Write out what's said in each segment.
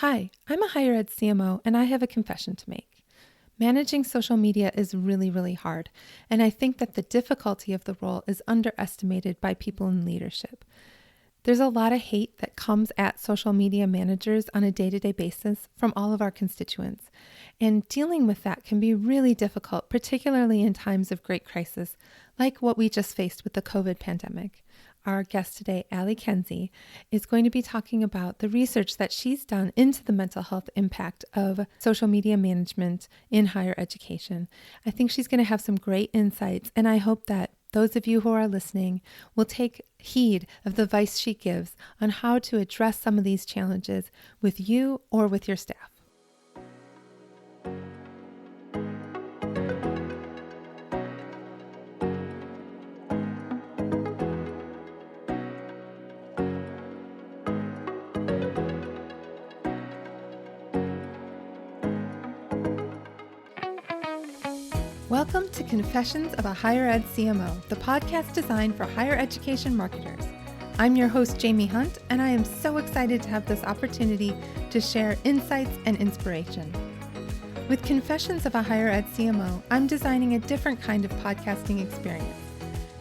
Hi, I'm a higher ed CMO and I have a confession to make. Managing social media is really, really hard, and I think that the difficulty of the role is underestimated by people in leadership. There's a lot of hate that comes at social media managers on a day-to-day basis from all of our constituents, and dealing with that can be really difficult, particularly in times of great crisis, like what we just faced with the COVID pandemic. Our guest today, Allie Kenzie, is going to be talking about the research that she's done into the mental health impact of social media management in higher education. I think she's going to have some great insights, and I hope that those of you who are listening will take heed of the advice she gives on how to address some of these challenges with you or with your staff. Welcome to Confessions of a Higher Ed CMO, the podcast designed for higher education marketers. I'm your host, Jaime Hunt, and I am so excited to have this opportunity to share insights and inspiration. With Confessions of a Higher Ed CMO, I'm designing a different kind of podcasting experience.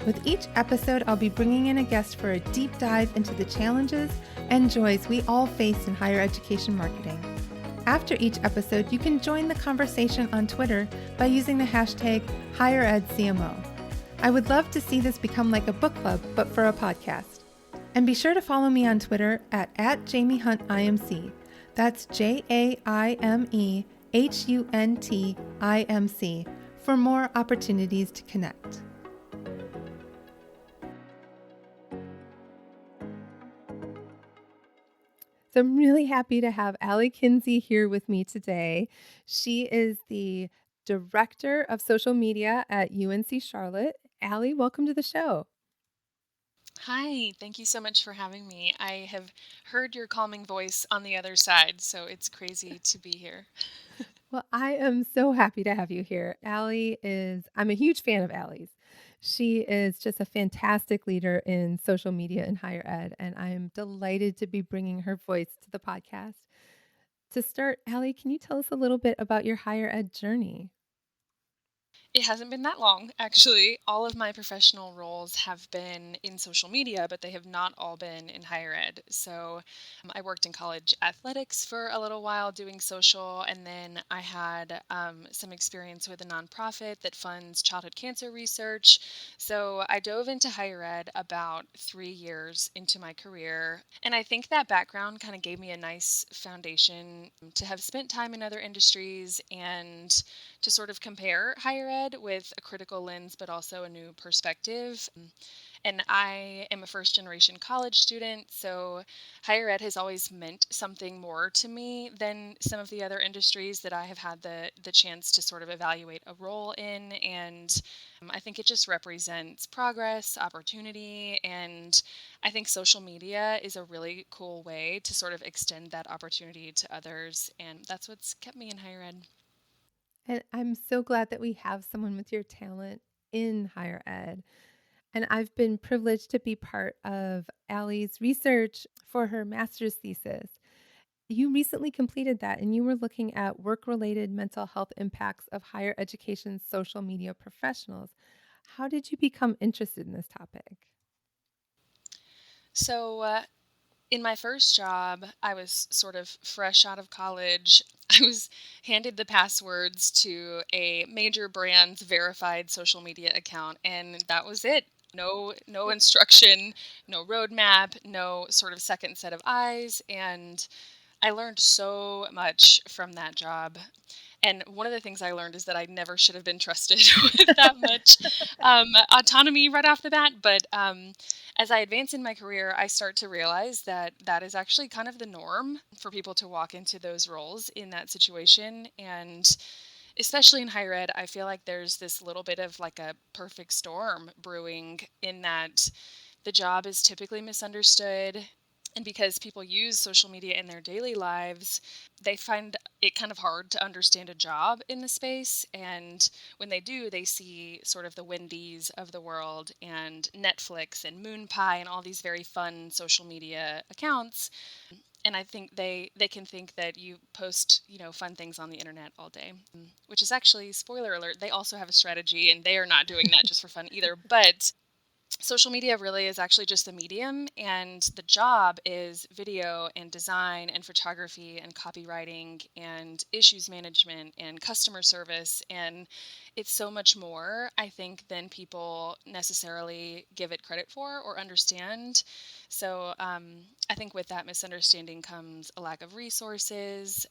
With each episode, I'll be bringing in a guest for a deep dive into the challenges and joys we all face in higher education marketing. After each episode, you can join the conversation on Twitter by using the hashtag HigherEdCMO. I would love to see this become like a book club, but for a podcast. And be sure to follow me on Twitter at JamieHuntIMC. That's JamieHuntIMC for more opportunities to connect. So I'm really happy to have Allie Kenzie here with me today. She is the Director of Social Media at UNC Charlotte. Allie, welcome to the show. Hi, thank you so much for having me. I have heard your calming voice on the other side, so it's crazy to be here. Well, I am so happy to have you here. I'm a huge fan of Allie's. She is just a fantastic leader in social media and higher ed, and I am delighted to be bringing her voice to the podcast. To start, Allie, can you tell us a little bit about your higher ed journey? It hasn't been that long, actually. All of my professional roles have been in social media, but they have not all been in higher ed. So I worked in college athletics for a little while doing social, and then I had some experience with a nonprofit that funds childhood cancer research. So I dove into higher ed about 3 years into my career. And I think that background kind of gave me a nice foundation to have spent time in other industries and to sort of compare higher ed with a critical lens, but also a new perspective. And I am a first generation college student, so higher ed has always meant something more to me than some of the other industries that I have had the chance to sort of evaluate a role in. And I think it just represents progress, opportunity, and I think social media is a really cool way to sort of extend that opportunity to others. And that's what's kept me in higher ed. And I'm so glad that we have someone with your talent in higher ed. And I've been privileged to be part of Allie's research for her master's thesis. You recently completed that, and you were looking at work-related mental health impacts of higher education social media professionals. How did you become interested in this topic? So, in my first job, I was sort of fresh out of college. I was handed the passwords to a major brand's verified social media account, and that was it. No instruction, no roadmap, no sort of second set of eyes, and I learned so much from that job. And one of the things I learned is that I never should have been trusted with that much autonomy right off the bat. But as I advance in my career, I start to realize that that is actually kind of the norm for people to walk into those roles in that situation. And especially in higher ed, I feel like there's this little bit of like a perfect storm brewing in that the job is typically misunderstood. And because people use social media in their daily lives, they find it kind of hard to understand a job in the space. And when they do, they see sort of the Wendy's of the world and Netflix and MoonPie and all these very fun social media accounts. And I think they can think that you post, fun things on the internet all day, which is actually, spoiler alert, they also have a strategy and they are not doing that just for fun either. But social media really is actually just a medium, and the job is video and design and photography and copywriting and issues management and customer service. And it's so much more, I think, than people necessarily give it credit for or understand. So I think with that misunderstanding comes a lack of resources.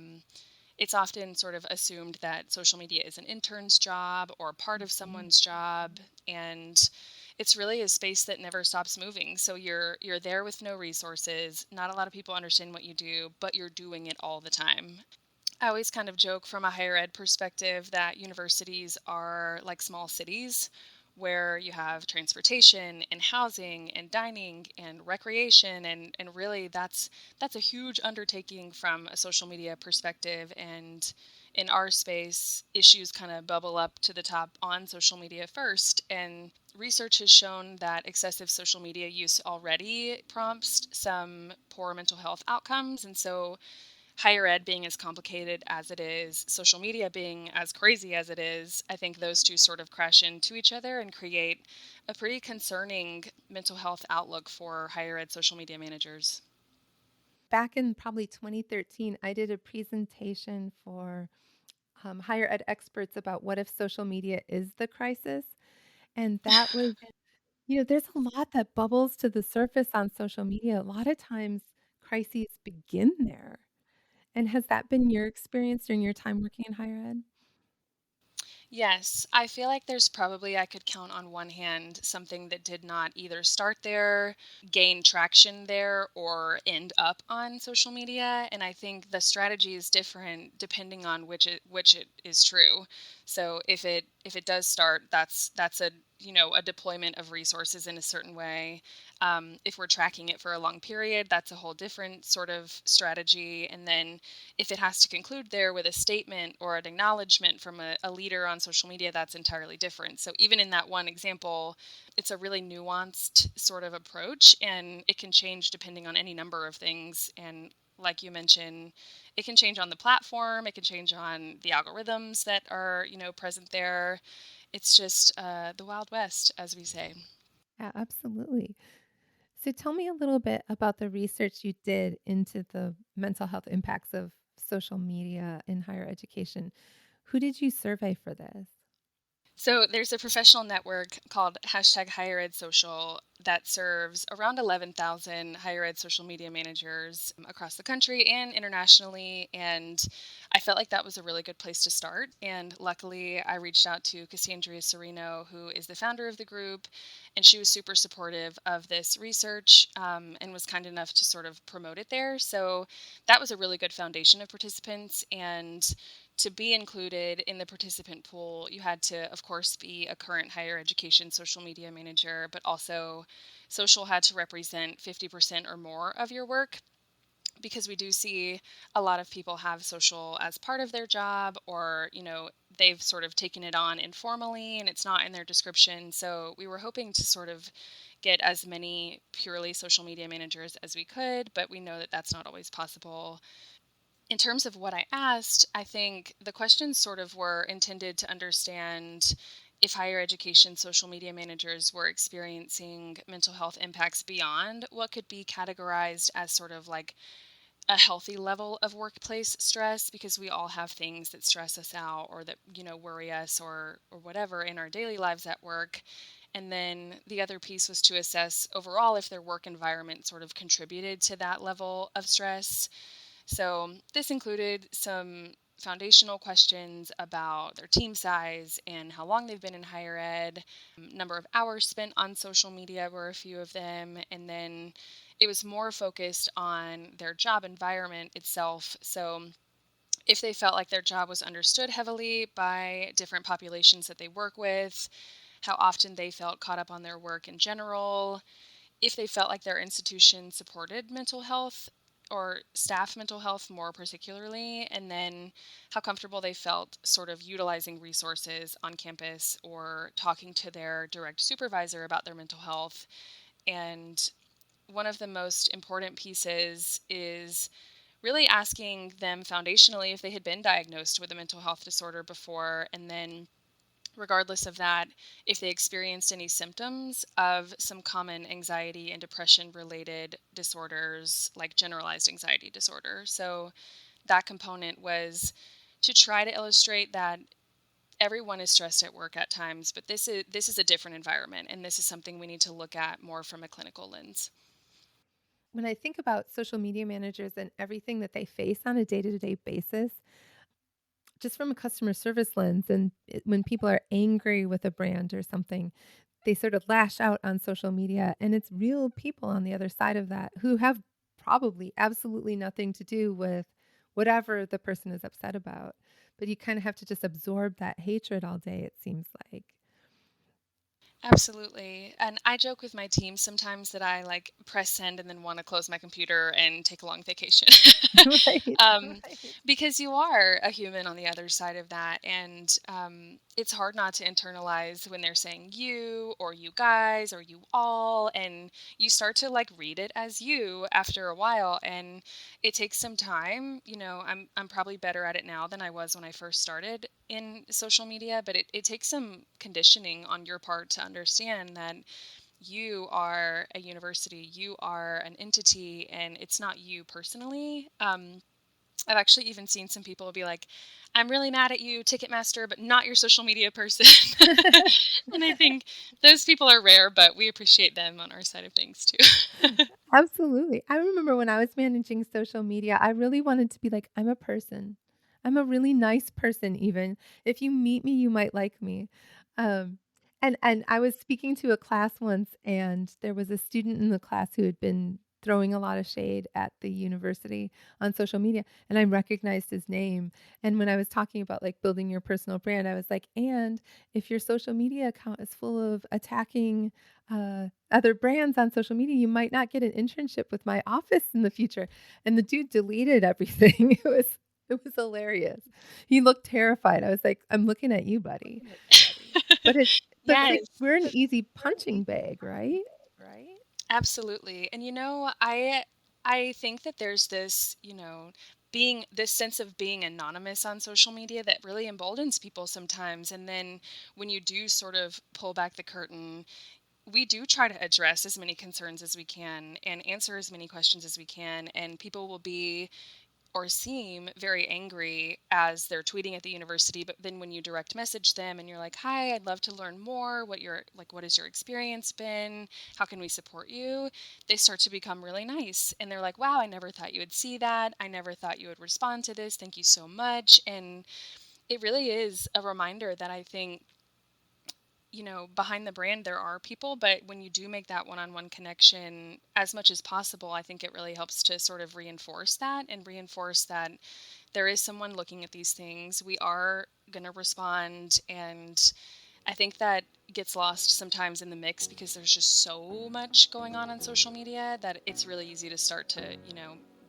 It's often sort of assumed that social media is an intern's job or part of someone's job, and it's really a space that never stops moving. So you're there with no resources. Not a lot of people understand what you do, but you're doing it all the time. I always kind of joke from a higher ed perspective that universities are like small cities where you have transportation and housing and dining and recreation, and really that's a huge undertaking from a social media perspective. And in our space, issues kind of bubble up to the top on social media first, and research has shown that excessive social media use already prompts some poor mental health outcomes. And so higher ed being as complicated as it is, social media being as crazy as it is, I think those two sort of crash into each other and create a pretty concerning mental health outlook for higher ed social media managers. Back in probably 2013, I did a presentation for higher ed experts about what if social media is the crisis. And that was, there's a lot that bubbles to the surface on social media. A lot of times crises begin there. And has that been your experience during your time working in higher ed? Yes, I feel like there's probably, I could count on one hand, something that did not either start there, gain traction there, or end up on social media. And I think the strategy is different depending on which it is true. So if it does start, that's a deployment of resources in a certain way. If we're tracking it for a long period, that's a whole different sort of strategy. And then if it has to conclude there with a statement or an acknowledgement from a leader on social media, that's entirely different. So even in that one example, it's a really nuanced sort of approach, and it can change depending on any number of things. And like you mentioned, it can change on the platform, it can change on the algorithms that are, present there. It's just the Wild West, as we say. Yeah, absolutely. So tell me a little bit about the research you did into the mental health impacts of social media in higher education. Who did you survey for this? So there's a professional network called #HigherEdSocial that serves around 11,000 higher ed social media managers across the country and internationally. And I felt like that was a really good place to start. And luckily, I reached out to Cassandra Serino, who is the founder of the group, and she was super supportive of this research, and was kind enough to sort of promote it there. So that was a really good foundation of participants. And to be included in the participant pool, you had to, of course, be a current higher education social media manager, but also social had to represent 50% or more of your work, because we do see a lot of people have social as part of their job, or, they've sort of taken it on informally and it's not in their description. So we were hoping to sort of get as many purely social media managers as we could, but we know that that's not always possible. In terms of what I asked, I think the questions sort of were intended to understand if higher education social media managers were experiencing mental health impacts beyond what could be categorized as sort of like a healthy level of workplace stress, because we all have things that stress us out or that, worry us or whatever in our daily lives at work. And then the other piece was to assess overall if their work environment sort of contributed to that level of stress. So this included some foundational questions about their team size and how long they've been in higher ed. Number of hours spent on social media were a few of them. And then it was more focused on their job environment itself. So if they felt like their job was understood heavily by different populations that they work with, how often they felt caught up on their work in general, if they felt like their institution supported mental health or staff mental health more particularly, and then how comfortable they felt sort of utilizing resources on campus or talking to their direct supervisor about their mental health. And one of the most important pieces is really asking them foundationally if they had been diagnosed with a mental health disorder before, and then regardless of that, if they experienced any symptoms of some common anxiety and depression related disorders like generalized anxiety disorder. So that component was to try to illustrate that everyone is stressed at work at times, but this is a different environment, and this is something we need to look at more from a clinical lens. When I think about social media managers and everything that they face on a day-to-day basis, just from a customer service lens, and when people are angry with a brand or something, they sort of lash out on social media, and it's real people on the other side of that who have probably absolutely nothing to do with whatever the person is upset about. But you kind of have to just absorb that hatred all day, it seems like. Absolutely. And I joke with my team sometimes that I like press send and then want to close my computer and take a long vacation. Right. Because you are a human on the other side of that. And it's hard not to internalize when they're saying you or you guys or you all. And you start to like read it as you after a while. And it takes some time. I'm probably better at it now than I was when I first started in social media, but it takes some conditioning on your part to understand that you are a university, you are an entity, and it's not you personally. I've actually even seen some people be like, I'm really mad at you, Ticketmaster, but not your social media person. And I think those people are rare, but we appreciate them on our side of things too. Absolutely. I remember when I was managing social media, I really wanted to be like, I'm a person. I'm a really nice person even. If you meet me, you might like me. Um, and I was speaking to a class once, and there was a student in the class who had been throwing a lot of shade at the university on social media, and I recognized his name. And when I was talking about like building your personal brand, I was like, and if your social media account is full of attacking other brands on social media, you might not get an internship with my office in the future. And the dude deleted everything. It was hilarious. He looked terrified. I was like, I'm looking at you, buddy. But it's like Yes. we're an easy punching bag, right? Absolutely. And I think that there's this, being this sense of being anonymous on social media that really emboldens people sometimes. And then when you do sort of pull back the curtain, we do try to address as many concerns as we can and answer as many questions as we can. And people will be or seem very angry as they're tweeting at the university, but then when you direct message them and you're like, hi, I'd love to learn more, what has your experience been, how can we support you, they start to become really nice, and they're like, wow, I never thought you would see that, I never thought you would respond to this, thank you so much. And it really is a reminder that I think, behind the brand there are people, but when you do make that one-on-one connection as much as possible, I think it really helps to sort of reinforce that and reinforce that there is someone looking at these things. We are going to respond. And I think that gets lost sometimes in the mix because there's just so much going on social media that it's really easy to start to,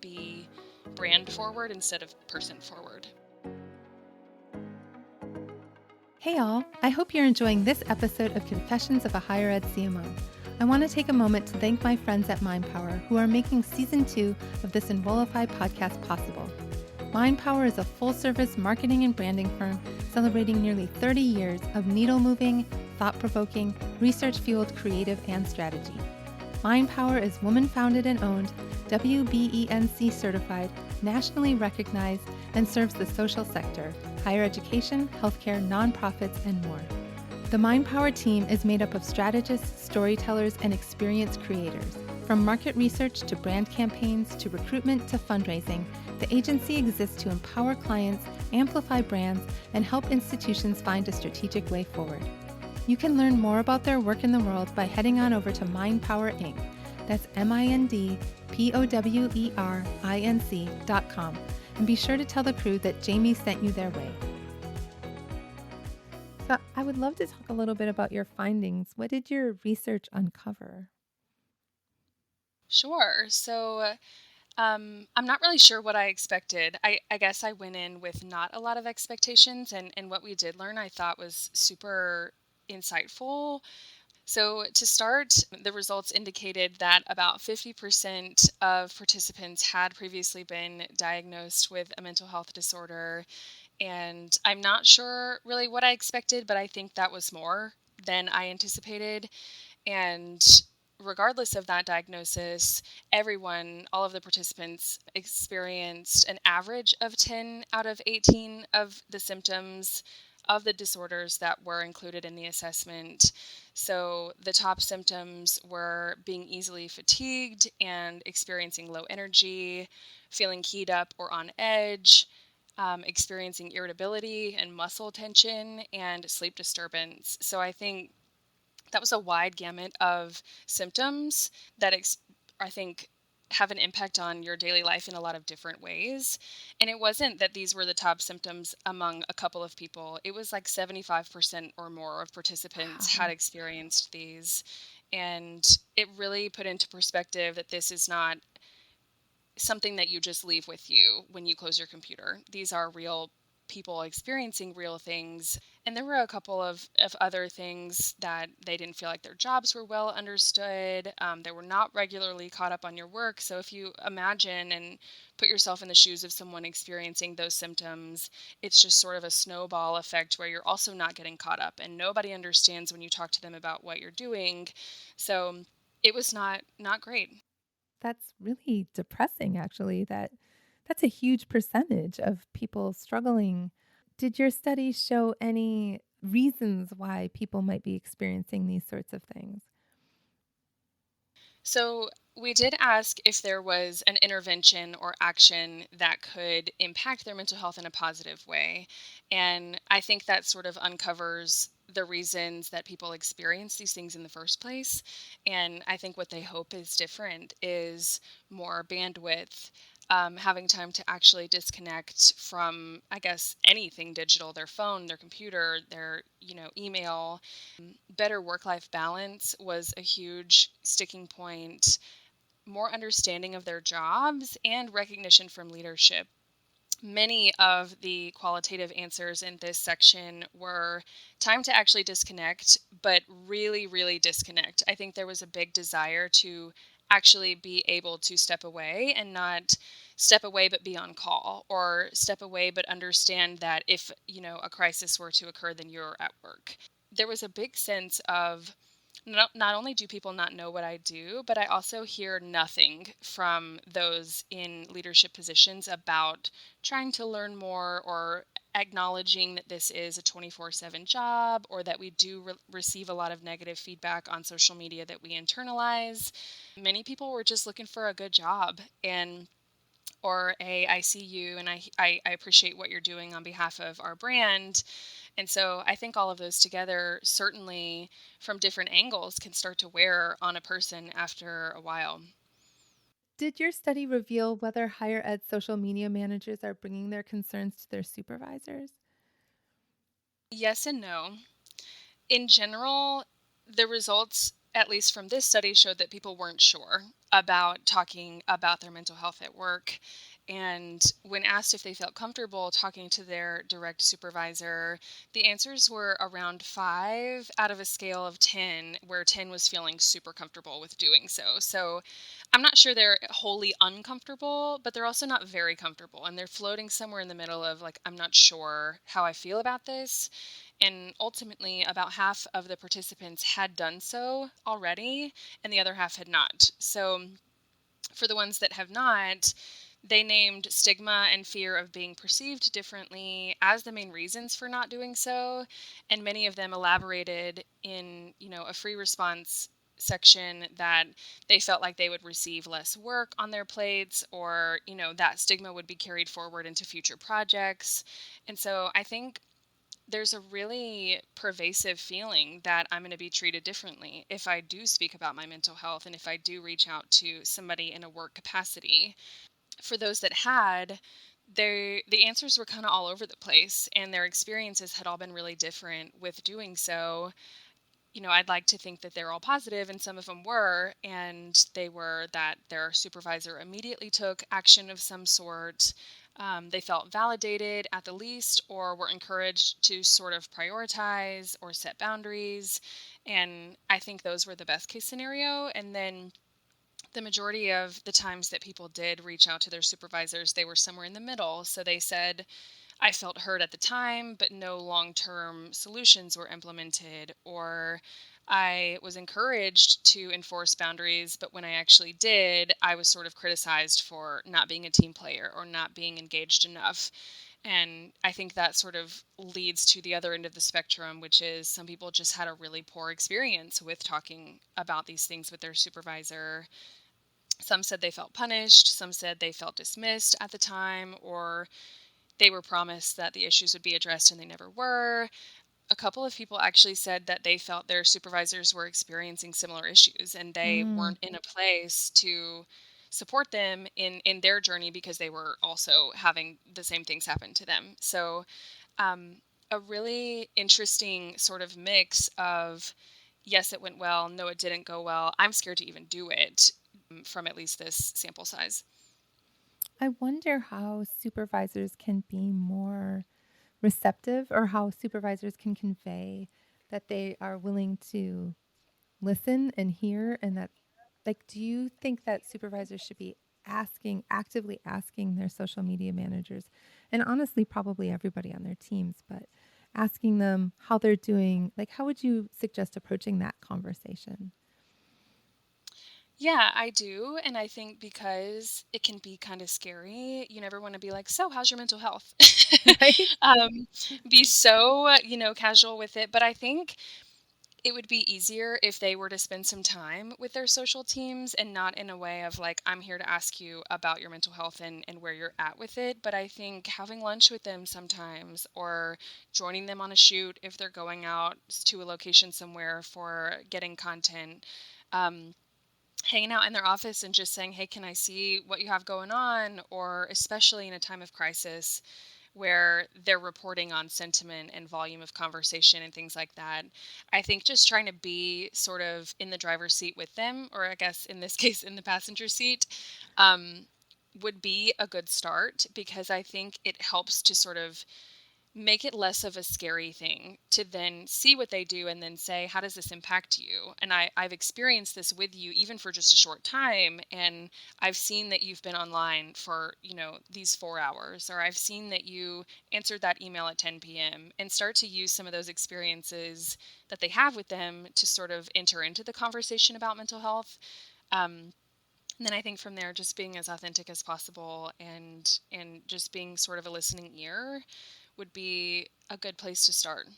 be brand forward instead of person forward. Hey all, I hope you're enjoying this episode of Confessions of a Higher Ed CMO. I want to take a moment to thank my friends at MindPower who are making Season 2 of this Enrollify podcast possible. MindPower is a full-service marketing and branding firm celebrating nearly 30 years of needle-moving, thought-provoking, research-fueled creative and strategy. MindPower is woman-founded and owned, WBENC certified, nationally recognized, and serves the social sector, higher education, healthcare, nonprofits, and more. The MindPower team is made up of strategists, storytellers, and experienced creators. From market research to brand campaigns to recruitment to fundraising, the agency exists to empower clients, amplify brands, and help institutions find a strategic way forward. You can learn more about their work in the world by heading on over to MindPower Inc. That's MindPowerinc.com. And be sure to tell the crew that Jaime sent you their way. So I would love to talk a little bit about your findings. What did your research uncover? Sure. So I'm not really sure what I expected. I guess I went in with not a lot of expectations, and what we did learn I thought was super insightful. So, to start, the results indicated that about 50% of participants had previously been diagnosed with a mental health disorder. And I'm not sure really what I expected, but I think that was more than I anticipated. And regardless of that diagnosis, all of the participants experienced an average of 10 out of 18 of the symptoms of the disorders that were included in the assessment. So the top symptoms were being easily fatigued and experiencing low energy, feeling keyed up or on edge, experiencing irritability and muscle tension, and sleep disturbance. So I think that was a wide gamut of symptoms that I think have an impact on your daily life in a lot of different ways. And it wasn't that these were the top symptoms among a couple of people. It was like 75% or more of participants had Wow. experienced these. And it really put into perspective that this is not something that you just leave with you when you close your computer. These are real people experiencing real things. And there were a couple of other things that they didn't feel like their jobs were well understood. They were not regularly caught up on your work. So if you imagine and put yourself in the shoes of someone experiencing those symptoms, it's just sort of a snowball effect where you're also not getting caught up and nobody understands when you talk to them about what you're doing. So it was not great. That's really depressing, actually. That's a huge percentage of people struggling. Did your study show any reasons why people might be experiencing these sorts of things? So, we did ask if there was an intervention or action that could impact their mental health in a positive way. And I think that sort of uncovers the reasons that people experience these things in the first place. And I think what they hope is different is more bandwidth, having time to actually disconnect from, I guess, anything digital, their phone, their computer, their, email. Better work life balance was a huge sticking point, more understanding of their jobs, and recognition from leadership. Many of the qualitative answers in this section were time to actually disconnect, but really, really disconnect. I think there was a big desire to actually be able to step away and not step away but be on call, or step away but understand that if, a crisis were to occur, then you're at work. There was a big sense of not only do people not know what I do, but I also hear nothing from those in leadership positions about trying to learn more or acknowledging that this is a 24/7 job, or that we do receive a lot of negative feedback on social media that we internalize. Many people were just looking for a good job, and or I see you and I appreciate what you're doing on behalf of our brand. And so I think all of those together, certainly from different angles, can start to wear on a person after a while. Did your study reveal whether higher ed social media managers are bringing their concerns to their supervisors? Yes and no. In general, the results, at least from this study, showed that people weren't sure about talking about their mental health at work. And when asked if they felt comfortable talking to their direct supervisor, the answers were around 5 out of a scale of 10, where 10 was feeling super comfortable with doing so. So I'm not sure they're wholly uncomfortable, but they're also not very comfortable. And they're floating somewhere in the middle of, like, I'm not sure how I feel about this. And ultimately, about half of the participants had done so already, and the other half had not. So, for the ones that have not, they named stigma and fear of being perceived differently as the main reasons for not doing so. And many of them elaborated in, a free response section that they felt like they would receive less work on their plates, or, that stigma would be carried forward into future projects. And so I think there's a really pervasive feeling that I'm going to be treated differently if I do speak about my mental health and if I do reach out to somebody in a work capacity. For those that had, the answers were kind of all over the place, and their experiences had all been really different with doing so. I'd like to think that they're all positive, and some of them were, and they were that their supervisor immediately took action of some sort. They felt validated at the least, or were encouraged to sort of prioritize or set boundaries. And I think those were the best case scenario. And then the majority of the times that people did reach out to their supervisors, they were somewhere in the middle. So they said, I felt heard at the time, but no long-term solutions were implemented, or I was encouraged to enforce boundaries, but when I actually did, I was sort of criticized for not being a team player or not being engaged enough. And I think that sort of leads to the other end of the spectrum, which is some people just had a really poor experience with talking about these things with their supervisor. Some said they felt punished, some said they felt dismissed at the time, or they were promised that the issues would be addressed and they never were. A couple of people actually said that they felt their supervisors were experiencing similar issues and they Mm. weren't in a place to support them in their journey because they were also having the same things happen to them. So a really interesting sort of mix of, yes, it went well, no, it didn't go well, I'm scared to even do it, from at least this sample size. I wonder how supervisors can be more receptive or how supervisors can convey that they are willing to listen and hear and that like do you think that supervisors should be actively asking their social media managers and honestly probably everybody on their teams, but asking them how they're doing, like how would you suggest approaching that conversation? Yeah, I do. And I think because it can be kind of scary, you never want to be like, so how's your mental health? Right? um, be so, casual with it. But I think it would be easier if they were to spend some time with their social teams and not in a way of like, I'm here to ask you about your mental health and where you're at with it. But I think having lunch with them sometimes or joining them on a shoot if they're going out to a location somewhere for getting content. Um, Hanging out in their office and just saying, hey, can I see what you have going on? Or especially in a time of crisis where they're reporting on sentiment and volume of conversation and things like that. I think just trying to be sort of in the driver's seat with them, or I guess in this case, in the passenger seat, um, would be a good start because I think it helps to sort of make it less of a scary thing to then see what they do and then say, how does this impact you? And I've experienced this with you even for just a short time. And I've seen that you've been online for, these 4 hours, or I've seen that you answered that email at 10 p.m. and start to use some of those experiences that they have with them to sort of enter into the conversation about mental health. And then I think from there, just being as authentic as possible and just being sort of a listening ear would be a good place to start.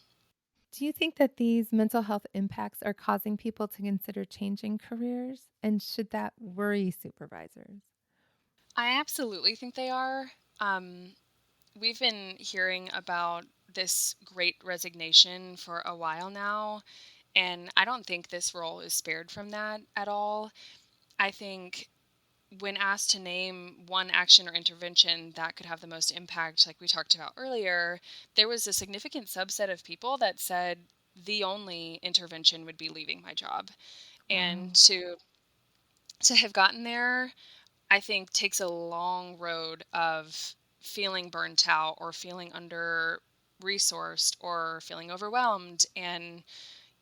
Do you think that these mental health impacts are causing people to consider changing careers? And should that worry supervisors? I absolutely think they are. Um, we've been hearing about this great resignation for a while now, and I don't think this role is spared from that at all. I think when asked to name one action or intervention that could have the most impact, like we talked about earlier, there was a significant subset of people that said the only intervention would be leaving my job. And Wow. to have gotten there, I think takes a long road of feeling burnt out or feeling under resourced or feeling overwhelmed. And,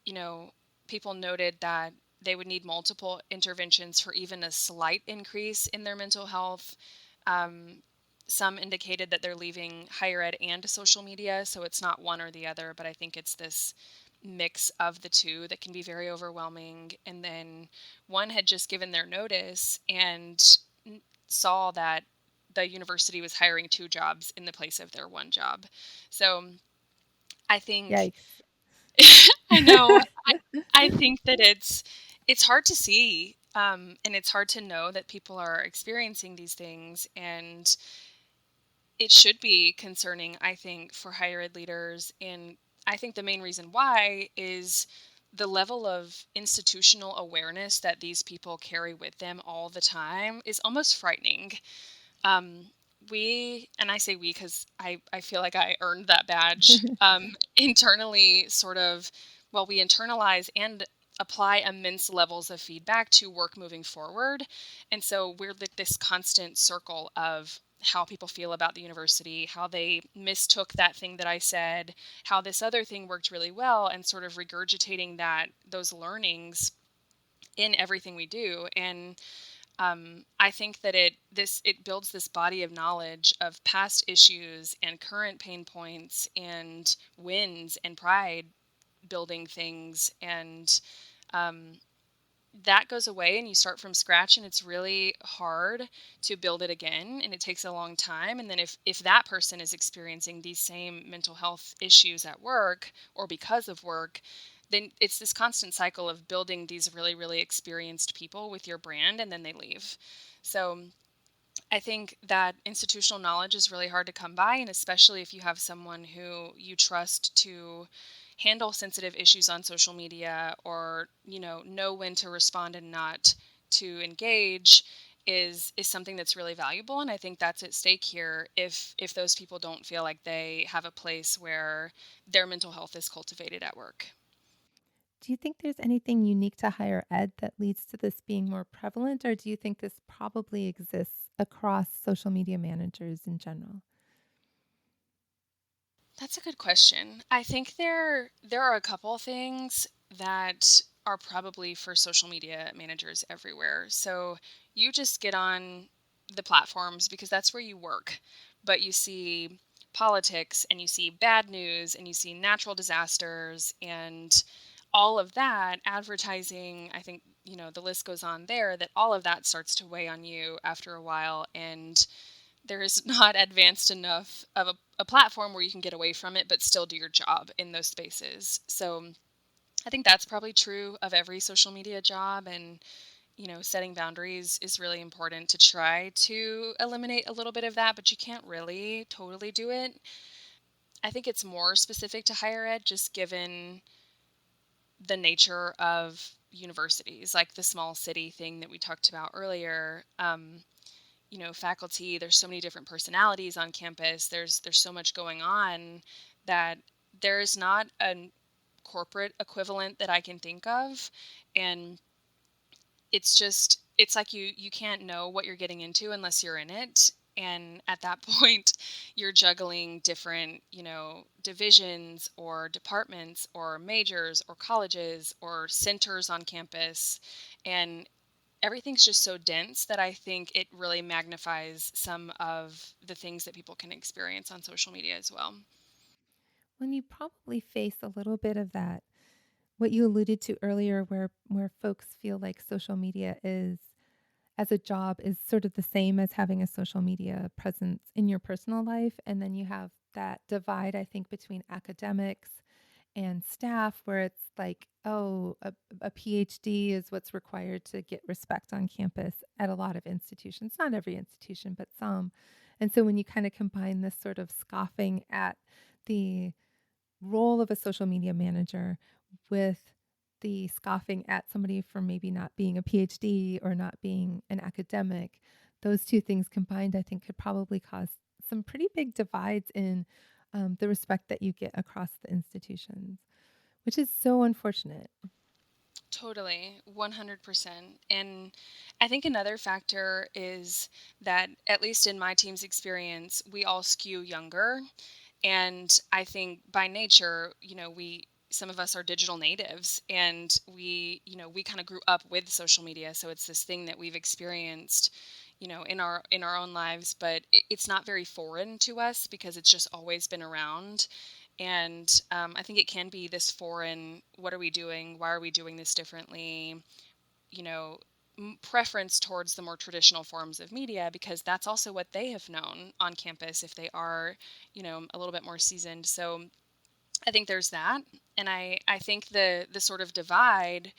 you know, people noted that they would need multiple interventions for even a slight increase in their mental health. Um, some indicated that they're leaving higher ed and social media, so it's not one or the other, but I think it's this mix of the two that can be very overwhelming. And then one had just given their notice and saw that the university was hiring two jobs in the place of their one job. So I think Yikes. I know. I think that it's hard to see, and it's hard to know that people are experiencing these things, and it should be concerning, I think, for higher ed leaders. And I think the main reason why is the level of institutional awareness that these people carry with them all the time is almost frightening. Um, and I say we because I feel like I earned that badge, internally, sort of, well, we internalize and apply immense levels of feedback to work moving forward. And so we're like this constant circle of how people feel about the university, how they mistook that thing that I said, how this other thing worked really well, and sort of regurgitating those learnings in everything we do. And I think that it builds this body of knowledge of past issues and current pain points and wins and pride building things, and um, that goes away and you start from scratch, and it's really hard to build it again, and it takes a long time. And then if that person is experiencing these same mental health issues at work or because of work, then it's this constant cycle of building these really, really experienced people with your brand, and then they leave. So I think that institutional knowledge is really hard to come by, and especially if you have someone who you trust to handle sensitive issues on social media, or know when to respond and not to engage, is something that's really valuable. And I think that's at stake here if those people don't feel like they have a place where their mental health is cultivated at work. Do you think there's anything unique to higher ed that leads to this being more prevalent, or do you think this probably exists across social media managers in general? That's a good question. I think there are a couple of things that are probably for social media managers everywhere. So you just get on the platforms because that's where you work, but you see politics and you see bad news and you see natural disasters and all of that advertising. I think, the list goes on there, that all of that starts to weigh on you after a while, and there is not advanced enough of a platform where you can get away from it but still do your job in those spaces. So I think that's probably true of every social media job, and setting boundaries is really important to try to eliminate a little bit of that, but you can't really totally do it. I think it's more specific to higher ed, just given the nature of universities, like the small city thing that we talked about earlier. Faculty, there's so many different personalities on campus. There's so much going on that there's not a corporate equivalent that I can think of. And it's like you can't know what you're getting into unless you're in it. And at that point, you're juggling different, divisions or departments or majors or colleges or centers on campus. And everything's just so dense that I think it really magnifies some of the things that people can experience on social media as well. When you probably face a little bit of that, what you alluded to earlier, where folks feel like social media is as a job is sort of the same as having a social media presence in your personal life. And then you have that divide, I think, between academics and staff, where it's like, oh, a PhD is what's required to get respect on campus at a lot of institutions, not every institution, but some. And so when you kind of combine this sort of scoffing at the role of a social media manager with the scoffing at somebody for maybe not being a PhD or not being an academic, those two things combined, I think, could probably cause some pretty big divides in the respect that you get across the institutions, which is so unfortunate. Totally, 100%. And I think another factor is that, at least in my team's experience, we all skew younger. And I think by nature, some of us are digital natives, and we kind of grew up with social media. So it's this thing that we've experienced, in our own lives, but it's not very foreign to us because it's just always been around. And I think it can be this foreign, what are we doing? Why are we doing this differently? You know, preference towards the more traditional forms of media, because that's also what they have known on campus if they are, a little bit more seasoned. So I think there's that. And I think the sort of divide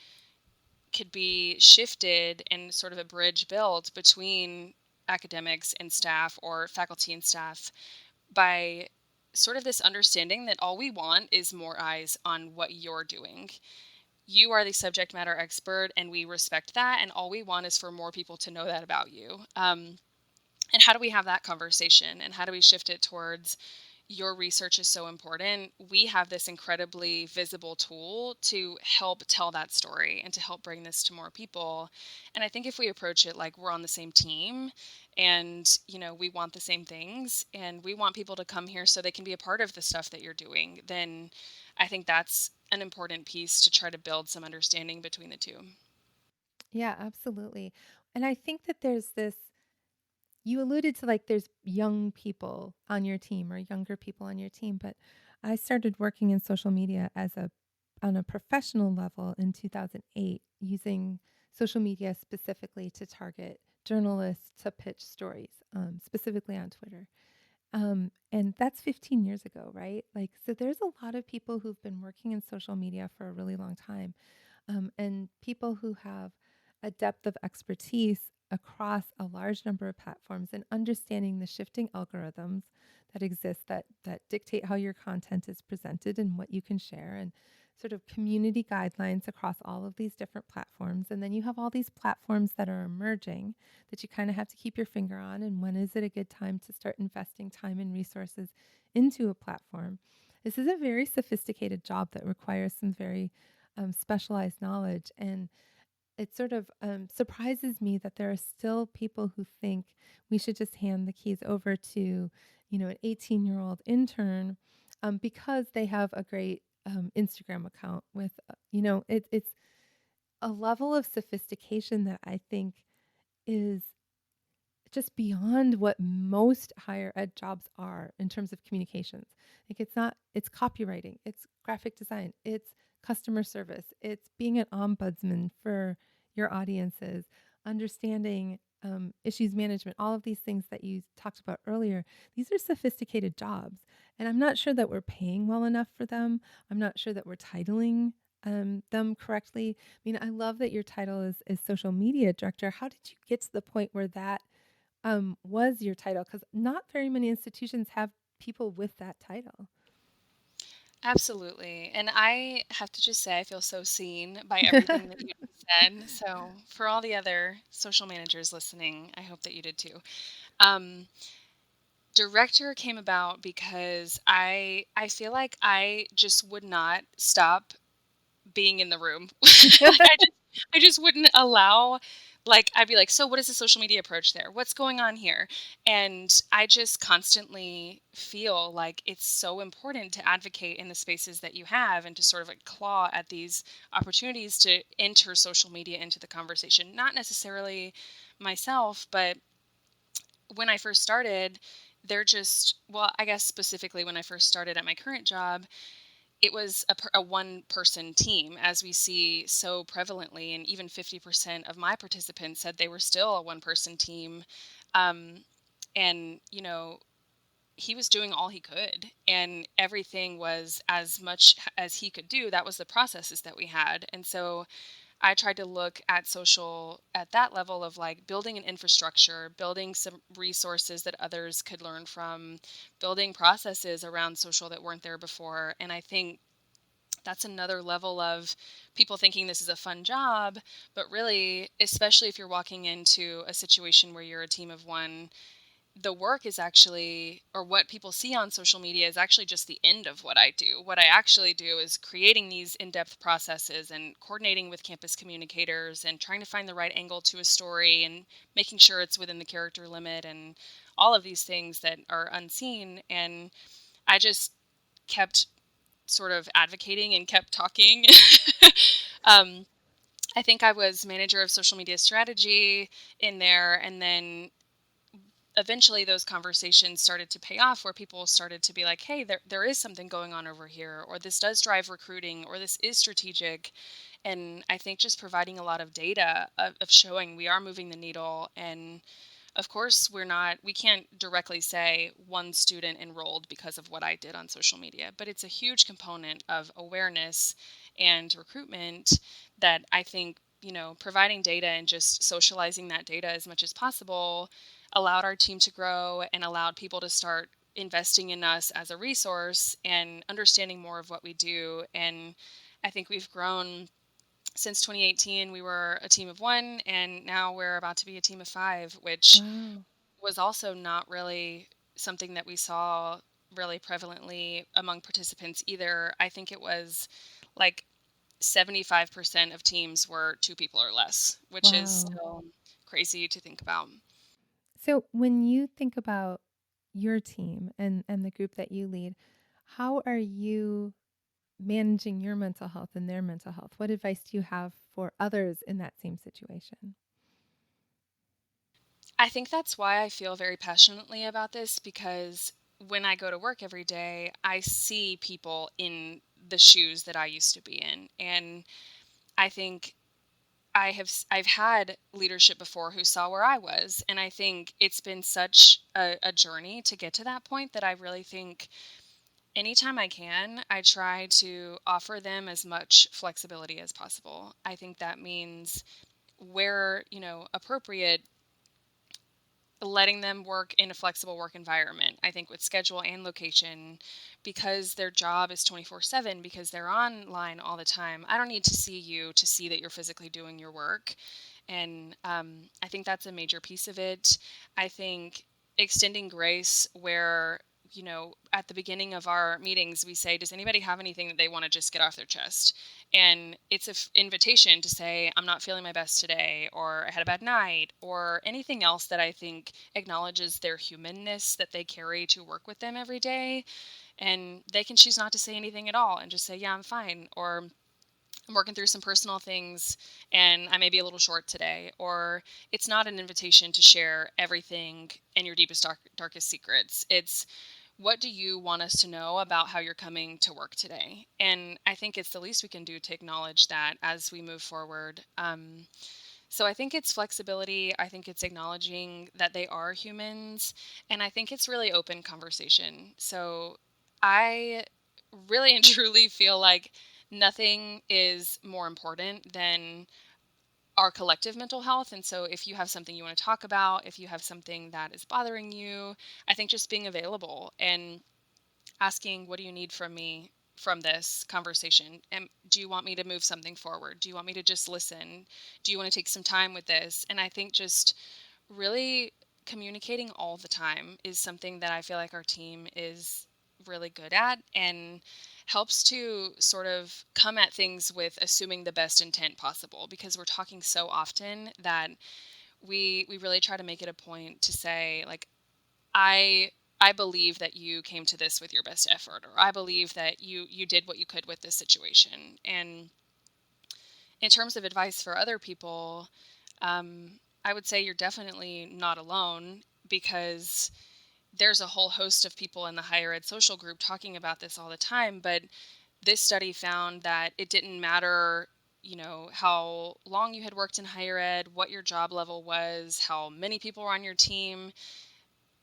could be shifted and sort of a bridge built between academics and staff, or faculty and staff, by sort of this understanding that all we want is more eyes on what you're doing. You are the subject matter expert, and we respect that. And all we want is for more people to know that about you. And how do we have that conversation? And how do we shift it towards, your research is so important, we have this incredibly visible tool to help tell that story and to help bring this to more people. And I think if we approach it like we're on the same team and, we want the same things and we want people to come here so they can be a part of the stuff that you're doing, then I think that's an important piece to try to build some understanding between the two. Yeah, absolutely. And I think that there's this, you alluded to like there's young people on your team or younger people on your team, but I started working in social media on a professional level in 2008 using social media specifically to target journalists to pitch stories, specifically on Twitter. And that's 15 years ago, right? Like, so there's a lot of people who've been working in social media for a really long time, and people who have a depth of expertise across a large number of platforms and understanding the shifting algorithms that exist that dictate how your content is presented and what you can share, and sort of community guidelines across all of these different platforms. And then you have all these platforms that are emerging that you kind of have to keep your finger on, and when is it a good time to start investing time and resources into a platform. This is a very sophisticated job that requires some very specialized knowledge. And it sort of surprises me that there are still people who think we should just hand the keys over to, an 18-year-old intern because they have a great Instagram account with, it's a level of sophistication that I think is just beyond what most higher ed jobs are in terms of communications. Like it's copywriting, it's graphic design, it's customer service, it's being an ombudsman for your audiences, understanding issues management, all of these things that you talked about earlier. These are sophisticated jobs. And I'm not sure that we're paying well enough for them. I'm not sure that we're titling them correctly. I mean, I love that your title is social media director. How did you get to the point where that was your title? Because not very many institutions have people with that title. Absolutely. And I have to just say, I feel so seen by everything that you just said. So, for all the other social managers listening, I hope that you did too. Um, Director came about because I feel like I just would not stop being in the room. Like I just wouldn't allow, like I'd be like, "So what is the social media approach there? What's going on here?" And I just constantly feel like it's so important to advocate in the spaces that you have and to sort of like claw at these opportunities to enter social media into the conversation. Not necessarily myself, but when I first started, well, I guess specifically when I first started at my current job, it was a one person team, as we see so prevalently. And even 50% of my participants said they were still a one person team. Um, and, he was doing all he could, and everything was as much as he could do. That was the processes that we had. And so I tried to look at social at that level of like building an infrastructure, building some resources that others could learn from, building processes around social that weren't there before. And I think that's another level of people thinking this is a fun job, but really, especially if you're walking into a situation where you're a team of one, the work is actually, or what people see on social media is actually just the end of what I do. What I actually do is creating these in-depth processes and coordinating with campus communicators and trying to find the right angle to a story and making sure it's within the character limit and all of these things that are unseen. And I just kept sort of advocating and kept talking. um, I think I was manager of social media strategy in there, and then eventually those conversations started to pay off where people started to be like, hey, there is something going on over here, or this does drive recruiting, or this is strategic. And I think just providing a lot of data of showing we are moving the needle. And of course, we can't directly say one student enrolled because of what I did on social media, but it's a huge component of awareness and recruitment that I think, providing data and just socializing that data as much as possible allowed our team to grow and allowed people to start investing in us as a resource and understanding more of what we do. And I think we've grown since 2018. We were a team of one, and now we're about to be a team of five, which Wow. was also not really something that we saw really prevalently among participants either. I think it was like 75% of teams were 2 people or less, which is Wow. still crazy to think about. So when you think about your team and the group that you lead, how are you managing your mental health and their mental health? What advice do you have for others in that same situation? I think that's why I feel very passionately about this, because when I go to work every day, I see people in the shoes that I used to be in. And I think I've had leadership before who saw where I was, and I think it's been such a journey to get to that point that I really think anytime I can, I try to offer them as much flexibility as possible. I think that means where, appropriate, letting them work in a flexible work environment. I think with schedule and location, because their job is 24/7, because they're online all the time. I don't need to see you to see that you're physically doing your work. And I think that's a major piece of it. I think extending grace where, at the beginning of our meetings, we say, does anybody have anything that they want to just get off their chest? And it's an invitation to say, I'm not feeling my best today, or I had a bad night, or anything else that I think acknowledges their humanness that they carry to work with them every day. And they can choose not to say anything at all and just say, yeah, I'm fine. Or I'm working through some personal things and I may be a little short today. Or it's not an invitation to share everything and your deepest, darkest secrets. It's, what do you want us to know about how you're coming to work today? And I think it's the least we can do to acknowledge that as we move forward. So I think it's flexibility. I think it's acknowledging that they are humans. And I think it's really open conversation. So I really and truly feel like nothing is more important than our collective mental health. And so if you have something you want to talk about, if you have something that is bothering you, I think just being available and asking, what do you need from me from this conversation? And do you want me to move something forward? Do you want me to just listen? Do you want to take some time with this? And I think just really communicating all the time is something that I feel like our team is really good at, and helps to sort of come at things with assuming the best intent possible, because we're talking so often that we really try to make it a point to say, like, I I believe that you came to this with your best effort, or I believe that you did what you could with this situation. And in terms of advice for other people, I would say you're definitely not alone, because there's a whole host of people in the higher ed social group talking about this all the time. But this study found that it didn't matter, how long you had worked in higher ed, what your job level was, how many people were on your team.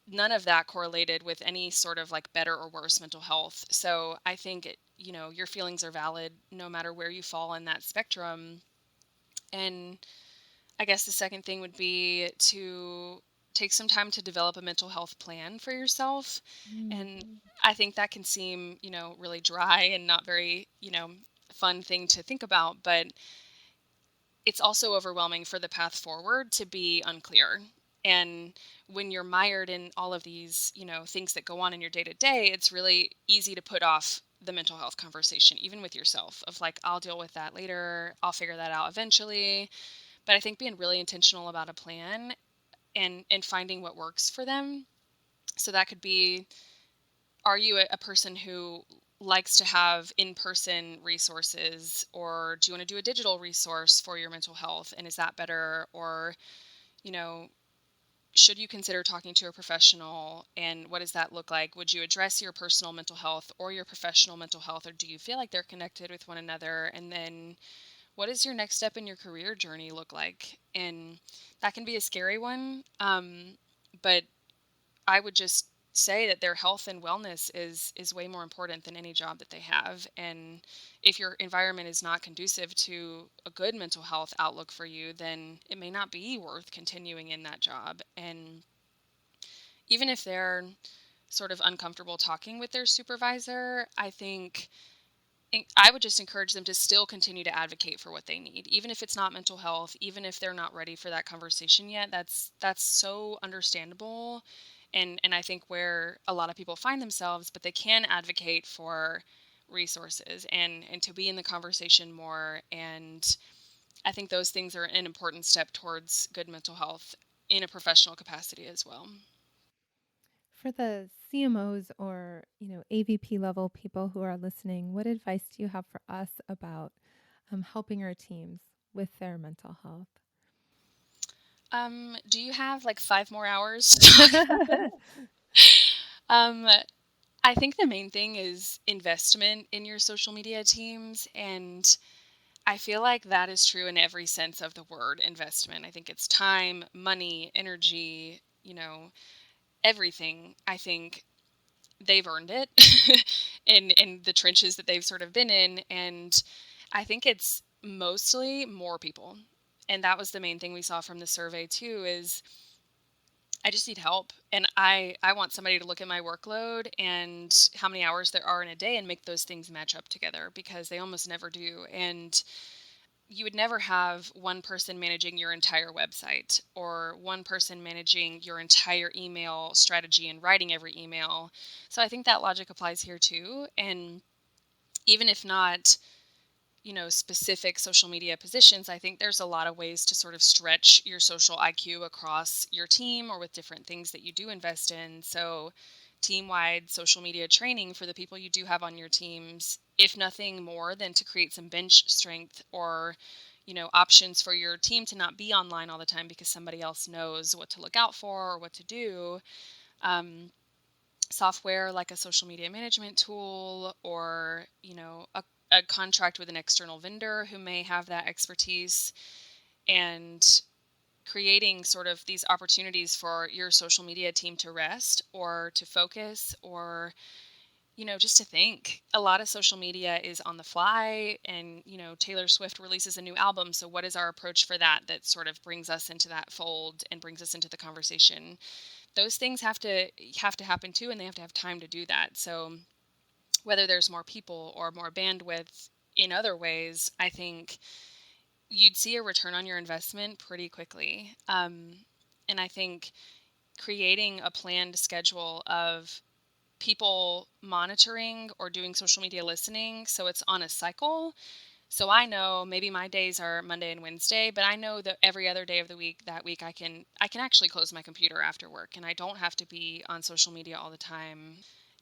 None of that correlated with any sort of like better or worse mental health. So I think your feelings are valid no matter where you fall in that spectrum. And I guess the second thing would be to take some time to develop a mental health plan for yourself. Mm. And I think that can seem, really dry and not very, fun thing to think about, but it's also overwhelming for the path forward to be unclear. And when you're mired in all of these, things that go on in your day to day, it's really easy to put off the mental health conversation, even with yourself, of like, I'll deal with that later. I'll figure that out eventually. But I think being really intentional about a plan and finding what works for them. So that could be, are you a person who likes to have in-person resources, or do you want to do a digital resource for your mental health, and is that better? Or, you know, should you consider talking to a professional, and what does that look like? Would you address your personal mental health or your professional mental health, or do you feel like they're connected with one another? And then what does your next step in your career journey look like? And that can be a scary one. But I would just say that their health and wellness is way more important than any job that they have. And if your environment is not conducive to a good mental health outlook for you, then it may not be worth continuing in that job. And even if they're sort of uncomfortable talking with their supervisor, I think I would just encourage them to still continue to advocate for what they need, even if it's not mental health, even if they're not ready for that conversation yet. That's so understandable. And I think where a lot of people find themselves, but they can advocate for resources and to be in the conversation more. And I think those things are an important step towards good mental health in a professional capacity as well. For the CMOs or, AVP level people who are listening, what advice do you have for us about helping our teams with their mental health? Do you have like 5 more hours to talk about this? Um, I think the main thing is investment in your social media teams. And I feel like that is true in every sense of the word investment. I think it's time, money, energy, everything. I think they've earned it in the trenches that they've sort of been in. And I think it's mostly more people. And that was the main thing we saw from the survey too, is I just need help. And I want somebody to look at my workload and how many hours there are in a day and make those things match up together, because they almost never do. And you would never have one person managing your entire website or one person managing your entire email strategy and writing every email. So I think that logic applies here too. And even if not, specific social media positions, I think there's a lot of ways to sort of stretch your social IQ across your team or with different things that you do invest in. So team-wide social media training for the people you do have on your teams, if nothing more than to create some bench strength or options for your team to not be online all the time because somebody else knows what to look out for or what to do. Um, Software like a social media management tool, or a contract with an external vendor who may have that expertise, and creating sort of these opportunities for your social media team to rest or to focus, or just to think. A lot of social media is on the fly, and Taylor Swift releases a new album, so what is our approach for that sort of brings us into that fold and brings us into the conversation? Those things have to happen too, and they have to have time to do that. So whether there's more people or more bandwidth in other ways, I think you'd see a return on your investment pretty quickly. And I think creating a planned schedule of people monitoring or doing social media listening, so it's on a cycle. So I know maybe my days are Monday and Wednesday, but I know that every other day of the week, that week, I can actually close my computer after work, and I don't have to be on social media all the time.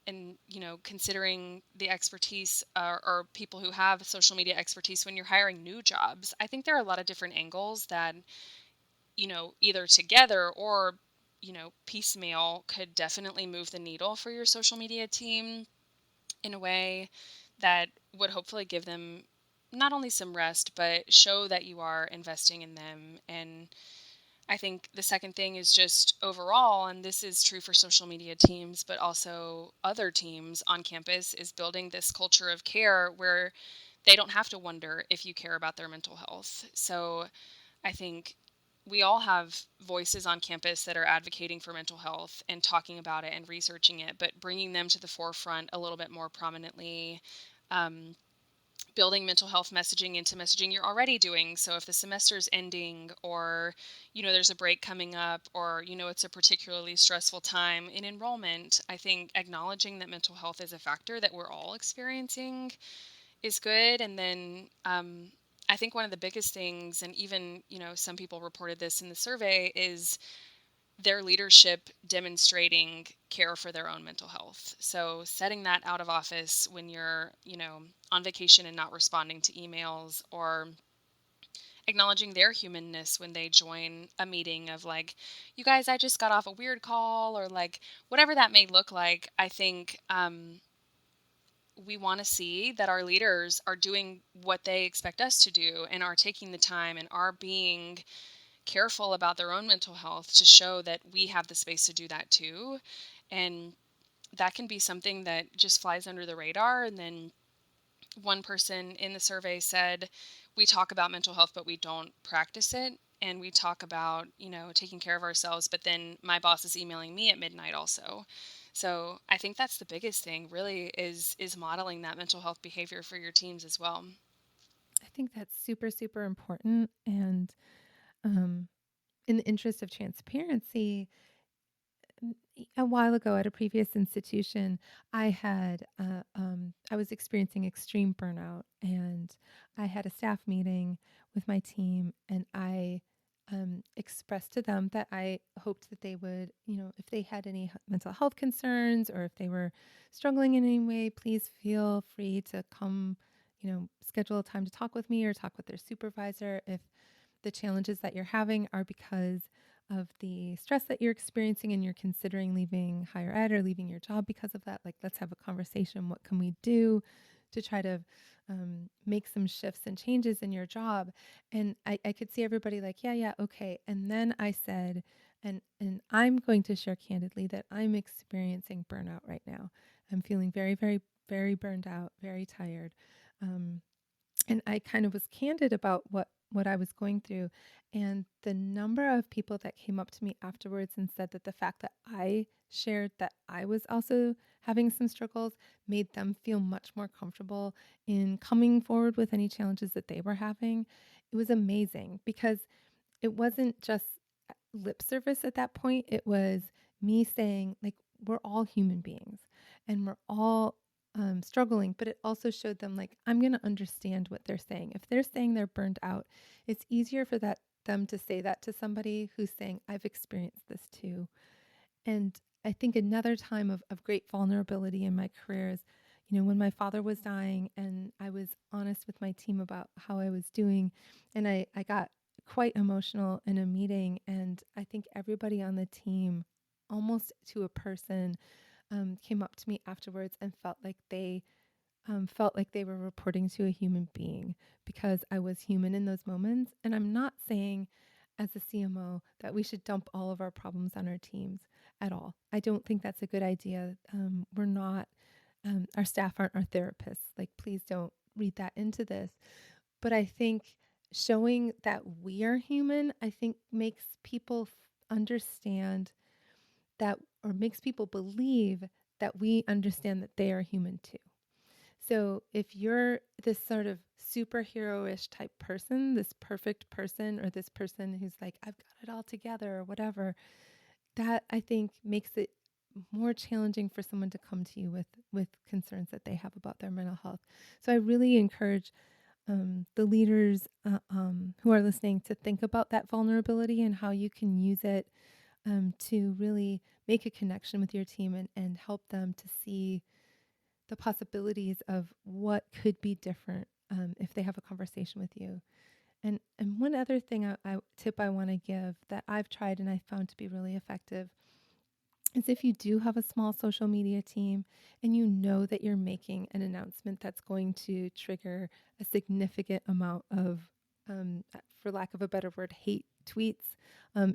And considering the expertise, or people who have social media expertise when you're hiring new jobs, I think there are a lot of different angles that either together or piecemeal could definitely move the needle for your social media team in a way that would hopefully give them not only some rest, but show that you are investing in them. And I think the second thing is just overall, and this is true for social media teams, but also other teams on campus, is building this culture of care where they don't have to wonder if you care about their mental health. So I think we all have voices on campus that are advocating for mental health and talking about it and researching it, but bringing them to the forefront a little bit more prominently, um, building mental health messaging into messaging you're already doing. So if the semester's ending, or there's a break coming up, or it's a particularly stressful time in enrollment, I think acknowledging that mental health is a factor that we're all experiencing is good. And then I think one of the biggest things, and even some people reported this in the survey, is their leadership demonstrating care for their own mental health. So setting that out of office when you're, on vacation and not responding to emails, or acknowledging their humanness when they join a meeting of like, you guys, I just got off a weird call, or like whatever that may look like. I think we want to see that our leaders are doing what they expect us to do and are taking the time and are being careful about their own mental health to show that we have the space to do that too. And that can be something that just flies under the radar. And then one person in the survey said, we talk about mental health, but we don't practice it. And we talk about, taking care of ourselves, but then my boss is emailing me at midnight also. So I think that's the biggest thing really, is modeling that mental health behavior for your teams as well. I think that's super, super important. And um, in the interest of transparency, A while ago at a previous institution, I was experiencing extreme burnout, and I had a staff meeting with my team, and I expressed to them that I hoped that they would, if they had any mental health concerns or if they were struggling in any way, please feel free to come, schedule a time to talk with me or talk with their supervisor. If the challenges that you're having are because of the stress that you're experiencing and you're considering leaving higher ed or leaving your job because of that, like, let's have a conversation. What can we do to try to make some shifts and changes in your job? And I could see everybody like, yeah, yeah, okay. And then I said, and I'm going to share candidly that I'm experiencing burnout right now. I'm feeling very, very, very burned out, very tired. Um, and I kind of was candid about what I was going through, and the number of people that came up to me afterwards and said that the fact that I shared that I was also having some struggles made them feel much more comfortable in coming forward with any challenges that they were having. It was amazing because it wasn't just lip service at that point. It was me saying, like, we're all human beings and we're all struggling, but it also showed them, like, I'm going to understand what they're saying. If they're saying they're burned out, it's easier for them to say that to somebody who's saying, I've experienced this too. And I think another time of great vulnerability in my career is, when my father was dying and I was honest with my team about how I was doing. And I got quite emotional in a meeting. And I think everybody on the team, almost to a person, came up to me afterwards and felt like they were reporting to a human being because I was human in those moments. And I'm not saying as a CMO that we should dump all of our problems on our teams at all. I don't think that's a good idea. We're not, our staff aren't our therapists. Like, please don't read that into this. But I think showing that we are human, I think makes people understand that, or makes people believe that we understand that they are human too. So if you're this sort of superhero-ish type person, this perfect person, or this person who's like, I've got it all together or whatever, that I think makes it more challenging for someone to come to you with concerns that they have about their mental health. So I really encourage the leaders who are listening to think about that vulnerability and how you can use it to really make a connection with your team and help them to see the possibilities of what could be different if they have a conversation with you. And one other thing tip I want to give that I've tried and I found to be really effective is if you do have a small social media team and you know that you're making an announcement that's going to trigger a significant amount of, for lack of a better word, hate tweets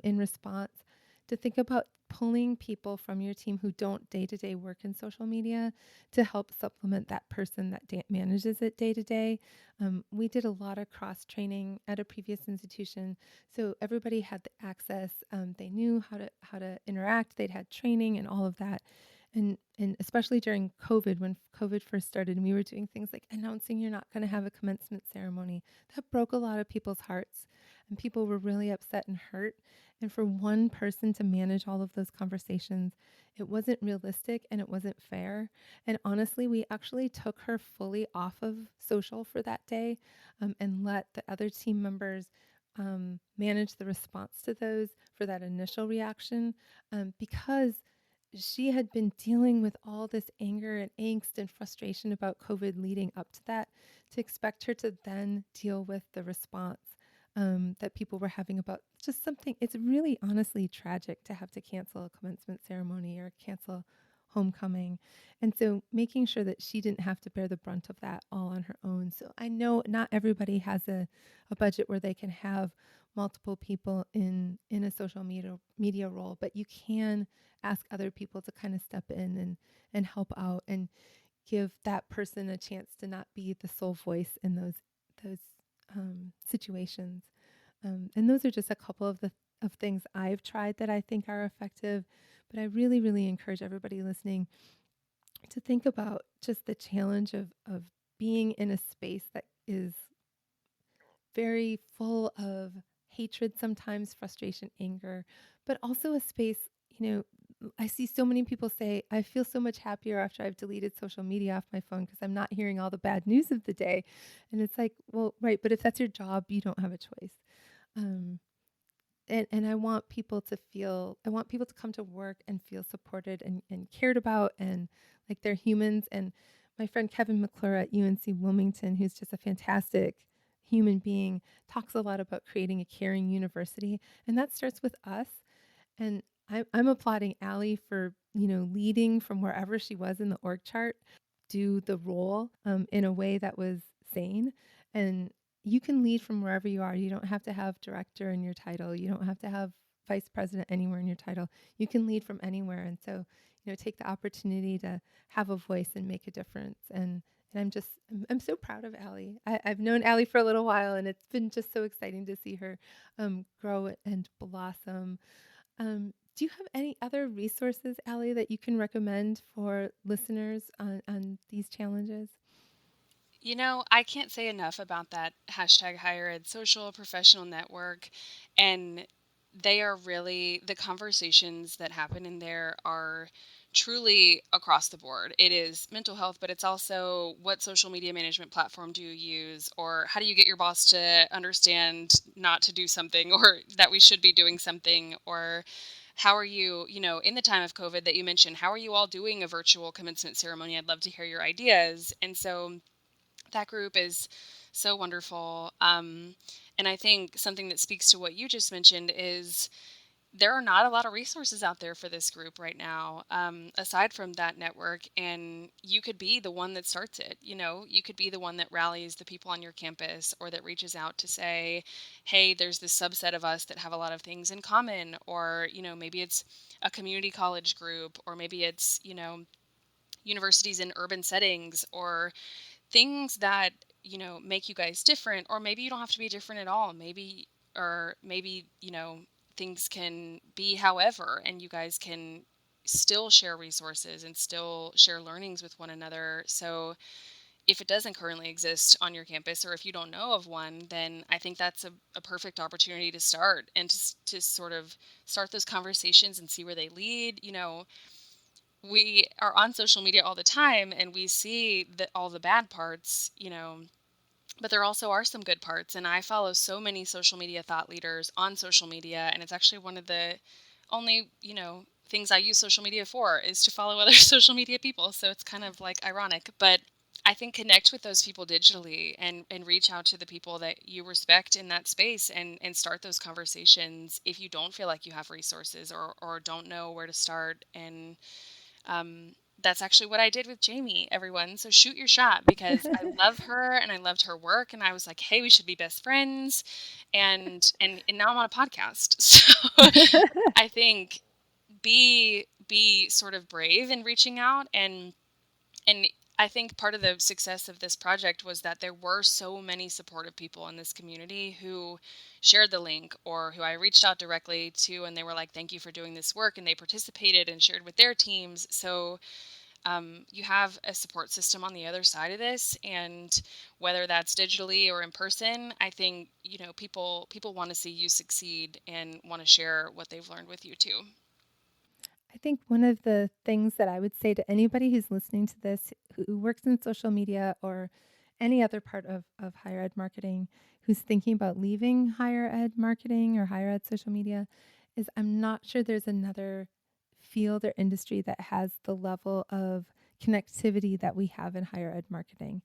in response, to think about pulling people from your team who don't day to day work in social media to help supplement that person that manages it day to day. We did a lot of cross training at a previous institution, so everybody had the access. They knew how to interact. They'd had training and all of that. And especially during COVID, when COVID first started, and we were doing things like announcing you're not going to have a commencement ceremony, that broke a lot of people's hearts, and people were really upset and hurt. And for one person to manage all of those conversations, it wasn't realistic and it wasn't fair. And honestly, we actually took her fully off of social for that day, and let the other team members manage the response to those for that initial reaction, because she had been dealing with all this anger and angst and frustration about COVID leading up to that. To expect her to then deal with the response that people were having about just something, it's really honestly tragic to have to cancel a commencement ceremony or cancel homecoming. And so making sure that she didn't have to bear the brunt of that all on her own. So I know not everybody has a budget where they can have multiple people in a social media role, but you can ask other people to kind of step in and help out and give that person a chance to not be the sole voice in those situations. And those are just a couple of things I've tried that I think are effective. But I really, really encourage everybody listening to think about just the challenge of being in a space that is very full of hatred, sometimes frustration, anger, but also a space, I see so many people say, I feel so much happier after I've deleted social media off my phone because I'm not hearing all the bad news of the day. And it's like, well, right, but if that's your job, you don't have a choice. Um, and I want people to come to work and feel supported and cared about and like they're humans. And my friend Kevin McClure at UNC Wilmington, who's just a fantastic human being, talks a lot about creating a caring university. And that starts with us. And I'm applauding Allie for, leading from wherever she was in the org chart, do the role in a way that was sane. And you can lead from wherever you are. You don't have to have director in your title. You don't have to have vice president anywhere in your title. You can lead from anywhere. And so, take the opportunity to have a voice and make a difference. And I'm so proud of Allie. I've known Allie for a little while, and it's been just so exciting to see her grow and blossom. Do you have any other resources, Allie, that you can recommend for listeners on these challenges? I can't say enough about that hashtag higher ed social professional network. And they are really, the conversations that happen in there are truly across the board. It is mental health, but it's also what social media management platform do you use, or how do you get your boss to understand not to do something, or that we should be doing something, or how are you, in the time of COVID that you mentioned, how are you all doing a virtual commencement ceremony? I'd love to hear your ideas. And so that group is so wonderful. And I think something that speaks to what you just mentioned is there are not a lot of resources out there for this group right now, aside from that network. And you could be the one that starts it. You could be the one that rallies the people on your campus, or that reaches out to say, hey, there's this subset of us that have a lot of things in common. Or, maybe it's a community college group, or maybe it's, universities in urban settings, or things that make you guys different. Or maybe you don't have to be different at all. Maybe things can be however, and you guys can still share resources and still share learnings with one another. So if it doesn't currently exist on your campus, or if you don't know of one, then I think that's a perfect opportunity to start, and to sort of start those conversations and see where they lead. We are on social media all the time, and we see all the bad parts, but there also are some good parts. And I follow so many social media thought leaders on social media, and it's actually one of the only, things I use social media for, is to follow other social media people. So it's kind of like ironic, but I think connect with those people digitally, and reach out to the people that you respect in that space, and start those conversations if you don't feel like you have resources, or don't know where to start. And that's actually what I did with Jaime, everyone. So shoot your shot, because I love her and I loved her work, and I was like, hey, we should be best friends. And now I'm on a podcast. So I think be sort of brave in reaching out. And I think part of the success of this project was that there were so many supportive people in this community who shared the link, or who I reached out directly to, and they were like, thank you for doing this work, and they participated and shared with their teams. So you have a support system on the other side of this, and whether that's digitally or in person, I think people want to see you succeed and want to share what they've learned with you too. I think one of the things that I would say to anybody who's listening to this, who works in social media or any other part of higher ed marketing, who's thinking about leaving higher ed marketing or higher ed social media, is I'm not sure there's another field or industry that has the level of connectivity that we have in higher ed marketing.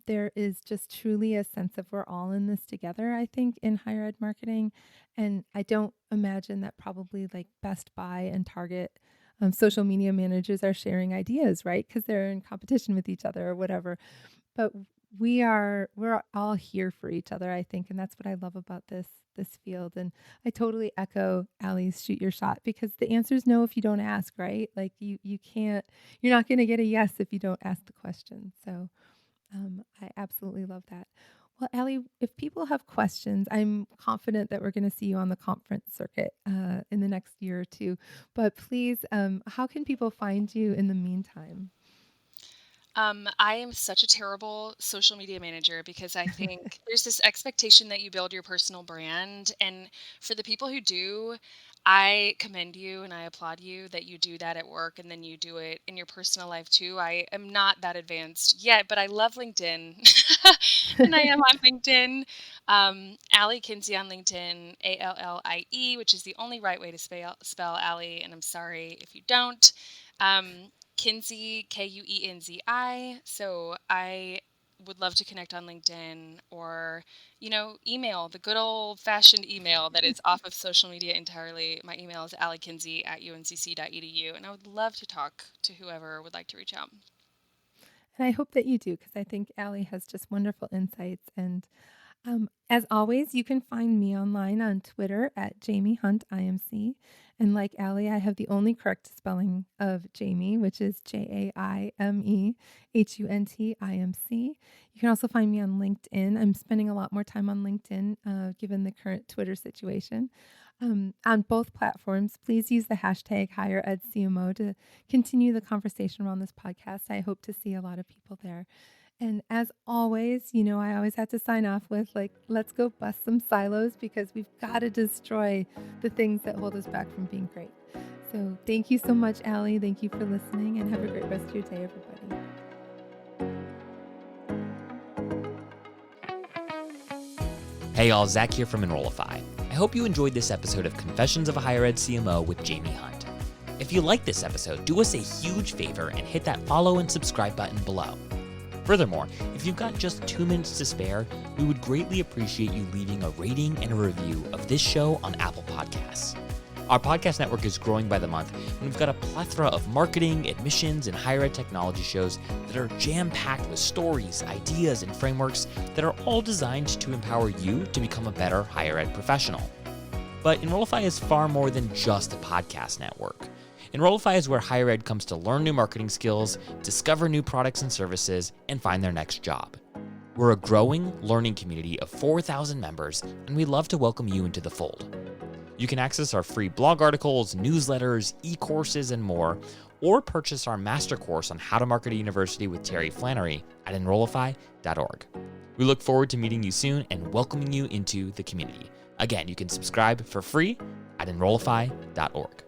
There is just truly a sense of we're all in this together, I think, in higher ed marketing. And I don't imagine that probably like Best Buy and Target social media managers are sharing ideas, right? Because they're in competition with each other or whatever. But we're all here for each other, I think, and that's what I love about this field. And I totally echo Allie's shoot your shot, because the answer is no if you don't ask, right? Like you can't, you're not going to get a yes if you don't ask the question. So I absolutely love that. Well, Allie, if people have questions, I'm confident that we're going to see you on the conference circuit in the next year or two. But please, how can people find you in the meantime? I am such a terrible social media manager, because I think there's this expectation that you build your personal brand. And for the people who do, I commend you and I applaud you that you do that at work and then you do it in your personal life too. I am not that advanced yet, but I love LinkedIn and I am on LinkedIn. Allie Kinsey on LinkedIn, Allie, which is the only right way to spell Allie, and I'm sorry if you don't. Kinsey, Kuenzi. So I would love to connect on LinkedIn or, email, the good old fashioned email that is off of social media entirely. My email is alliekinsey@uncc.edu, and I would love to talk to whoever would like to reach out. And I hope that you do, because I think Allie has just wonderful insights. And as always, you can find me online on Twitter at Jaime Hunt IMC. And like Allie, I have the only correct spelling of Jaime, which is JaimeHuntIMC. You can also find me on LinkedIn. I'm spending a lot more time on LinkedIn given the current Twitter situation. On both platforms, please use the hashtag HigherEdCMO to continue the conversation around this podcast. I hope to see a lot of people there. And as always, I always have to sign off with let's go bust some silos, because we've got to destroy the things that hold us back from being great. So thank you so much, Allie. Thank you for listening, and have a great rest of your day, everybody. Hey y'all, Zach here from Enrollify. I hope you enjoyed this episode of Confessions of a Higher Ed CMO with Jaime Hunt. If you liked this episode, do us a huge favor and hit that follow and subscribe button below. Furthermore, if you've got just 2 minutes to spare, we would greatly appreciate you leaving a rating and a review of this show on Apple Podcasts. Our podcast network is growing by the month, and we've got a plethora of marketing, admissions, and higher ed technology shows that are jam-packed with stories, ideas, and frameworks that are all designed to empower you to become a better higher ed professional. But Enrollify is far more than just a podcast network. Enrollify is where higher ed comes to learn new marketing skills, discover new products and services, and find their next job. We're a growing learning community of 4,000 members, and we'd love to welcome you into the fold. You can access our free blog articles, newsletters, e-courses, and more, or purchase our master course on how to market a university with Terry Flannery at Enrollify.org. We look forward to meeting you soon and welcoming you into the community. Again, you can subscribe for free at Enrollify.org.